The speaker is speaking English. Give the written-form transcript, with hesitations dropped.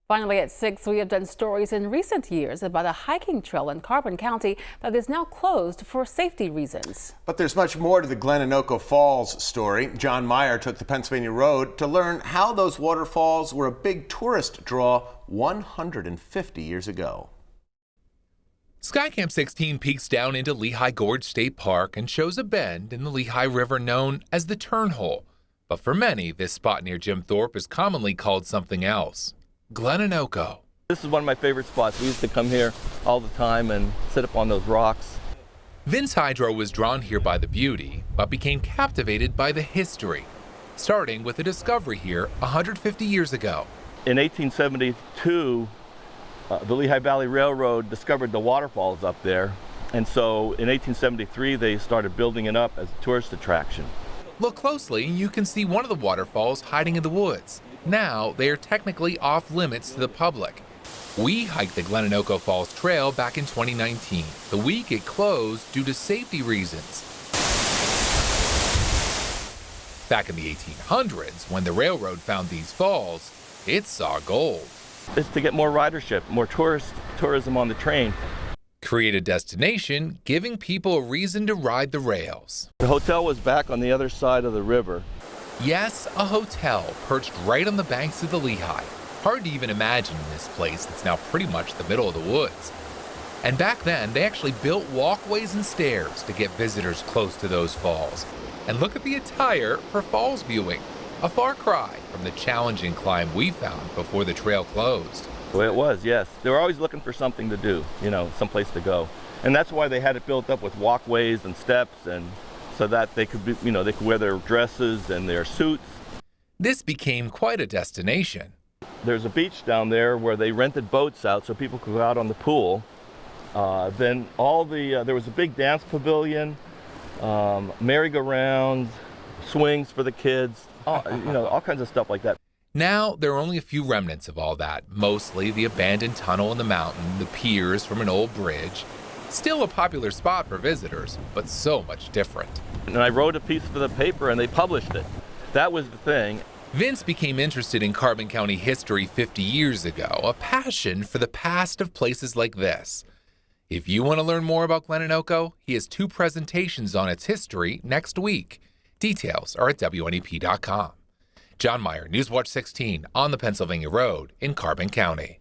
Finally at 6, we have done stories in recent years about a hiking trail in Carbon County that is now closed for safety reasons. But there's much more to the Glen Onoko Falls story. John Meyer took the Pennsylvania Road to learn how those waterfalls were a big tourist draw 150 years ago. Skycam 16 peeks down into Lehigh Gorge State Park and shows a bend in the Lehigh River known as the Turnhole. But for many, this spot near Jim Thorpe is commonly called something else. Glen Onoko. This is one of my favorite spots. We used to come here all the time and sit up on those rocks. Vince Hydro was drawn here by the beauty, but became captivated by the history, starting with a discovery here 150 years ago. In 1872, the Lehigh Valley Railroad discovered the waterfalls up there, and so in 1873 they started building it up as a tourist attraction. Look closely, you can see one of the waterfalls hiding in the woods. Now they are technically off limits to the public. We hiked the Glen Onoko Falls Trail back in 2019, the week it closed due to safety reasons. Back in the 1800s, when the railroad found these falls, it saw gold. It's to get more ridership, more tourism on the train. Create a destination, giving people a reason to ride the rails. The hotel was back on the other side of the river. Yes, a hotel perched right on the banks of the Lehigh. Hard to even imagine in this place that's now pretty much the middle of the woods. And back then, they actually built walkways and stairs to get visitors close to those falls. And look at the attire for falls viewing. A far cry from the challenging climb we found before the trail closed. Well, it was, yes. They were always looking for something to do, someplace to go. And that's why they had it built up with walkways and steps, and so that they could be, they could wear their dresses and their suits. This became quite a destination. There's a beach down there where they rented boats out so people could go out on the pool. Then there was a big dance pavilion, merry-go-rounds, swings for the kids, all kinds of stuff like that. Now, there are only a few remnants of all that, mostly the abandoned tunnel in the mountain, the piers from an old bridge. Still a popular spot for visitors, but so much different. And I wrote a piece for the paper and they published it. That was the thing. Vince became interested in Carbon County history 50 years ago, a passion for the past of places like this. If you want to learn more about Glen Onoko, he has 2 presentations on its history next week. Details are at WNEP.com. John Meyer, Newswatch 16 on the Pennsylvania Road in Carbon County.